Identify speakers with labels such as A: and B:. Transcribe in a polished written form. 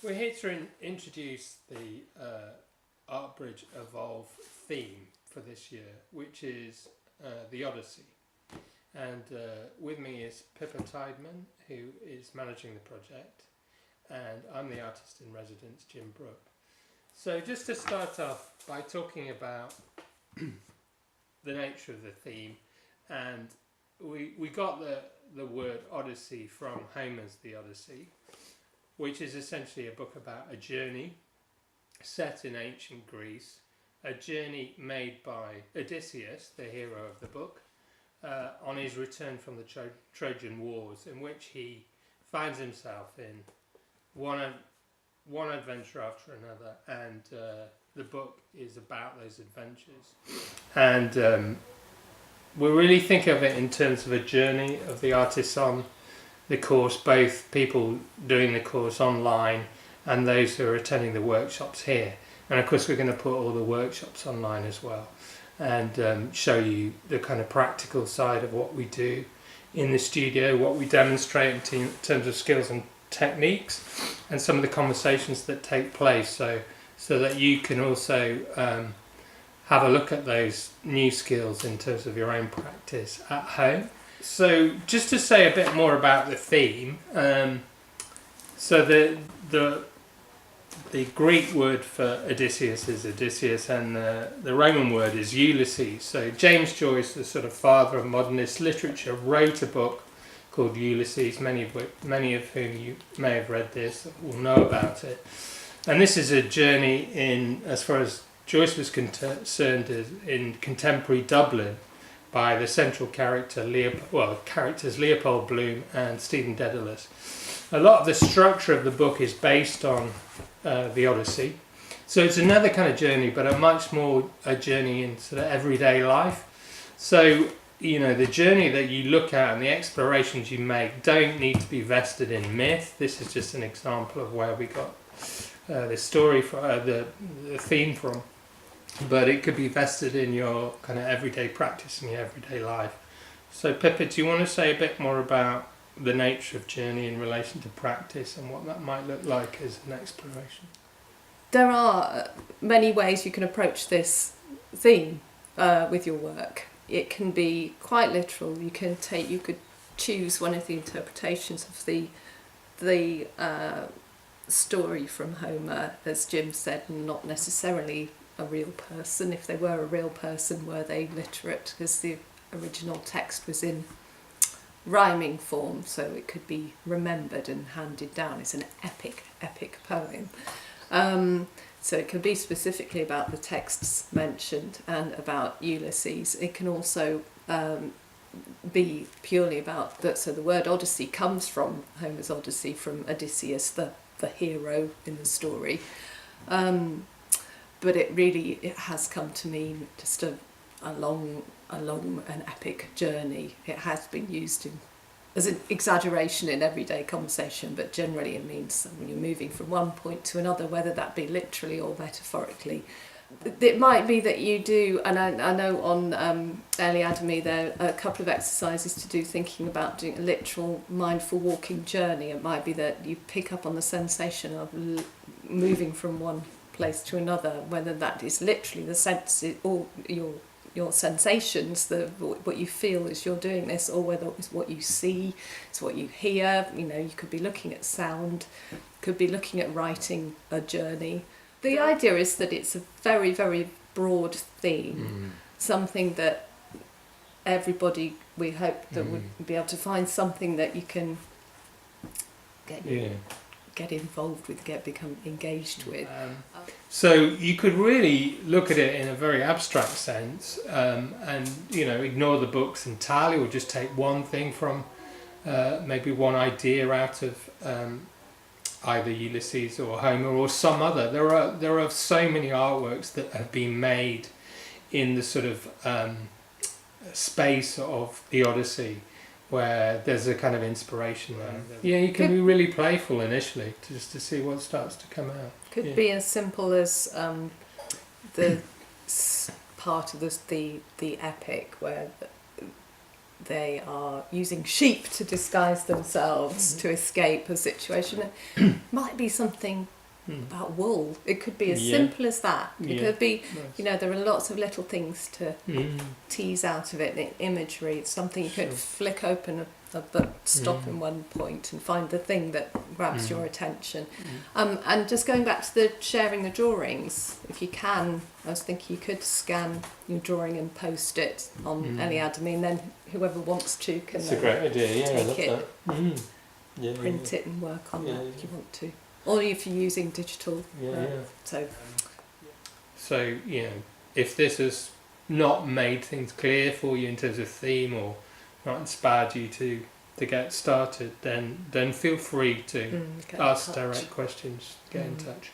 A: We're here to introduce the ArtBridge Evolve theme for this year, which is the Odyssey. And with me is Pippa Tideman, who is managing the project, and I'm the artist in residence, Jim Brooke. So just to start off by talking about the nature of the theme, and we got the word Odyssey from Homer's The Odyssey, which is essentially a book about a journey set in ancient Greece, a journey made by Odysseus, the hero of the book, on his return from the Trojan Wars, in which he finds himself in one adventure after another, and the book is about those adventures. And we really think of it in terms of a journey of the artists on the course, both people doing the course online and those who are attending the workshops here. And of course we're going to put all the workshops online as well, and show you the kind of practical side of what we do in the studio, what we demonstrate in terms of skills and techniques, and some of the conversations that take place, so that you can also have a look at those new skills in terms of your own practice at home. So just to say a bit more about the theme, so the Greek word for Odysseus is Odysseus, and the Roman word is Ulysses. So James Joyce, the sort of father of modernist literature, wrote a book called Ulysses, many of whom you may have read this, will know about it. And this is a journey in, as far as Joyce was concerned, in contemporary Dublin, by the central characters Leopold Bloom and Stephen Dedalus. A lot of the structure of the book is based on the Odyssey. So it's another kind of journey, but a journey in sort of everyday life. So, the journey that you look at and the explorations you make don't need to be vested in myth. This is just an example of where we got the story, the theme from. But it could be vested in your kind of everyday practice in your everyday life. So Pippa, do you want to say a bit more about the nature of journey in relation to practice and what that might look like as an exploration?
B: There are many ways you can approach this theme with your work. It can be quite literal. You could choose one of the interpretations of the story from Homer, as Jim said, not necessarily a real person. If they were a real person, were they literate? Because the original text was in rhyming form, so it could be remembered and handed down. It's an epic poem. So it can be specifically about the texts mentioned and about Ulysses. It can also be purely about that. So the word Odyssey comes from Homer's Odyssey, from Odysseus, the hero in the story. But it has come to mean just a long and epic journey. It has been used as an exaggeration in everyday conversation, but generally it means when you're moving from one point to another, whether that be literally or metaphorically. It might be that you do, and I know on Eliadami there are a couple of exercises to do, thinking about doing a literal mindful walking journey. It might be that you pick up on the sensation of moving from one place to another, whether that is literally the sense or your sensations, what you feel as you're doing this, or whether it's what you see, it's what you hear. You could be looking at sound, could be looking at writing a journey. The idea is that it's a very, very broad theme, something that everybody, we hope, that would be able to find something that you can get involved with, become engaged with.
A: So you could really look at it in a very abstract sense, and ignore the books entirely, or just take one thing from maybe one idea out of either Ulysses or Homer or some other. There are so many artworks that have been made in the sort of space of the Odyssey, where there's a kind of inspiration there. Yeah, you can be really playful initially, just to see what starts to come out.
B: Could be as simple as the part of the epic where they are using sheep to disguise themselves to escape a situation. Might be something about wool. It could be as simple as that. It could be, you know, there are lots of little things to tease out of it. The imagery, it's something you could flick open a book, stop in one point and find the thing that grabs your attention. And just going back to the sharing the drawings, if you can, I was thinking you could scan your drawing and post it on Eliad. I mean, then whoever wants to can
A: That's a great idea, yeah, I love
B: take it,
A: that.
B: print it and work on that if you want to. Or if you're using digital.
A: So, you know, if this has not made things clear for you in terms of theme or not inspired you to get started, then feel free to ask direct questions, get in touch.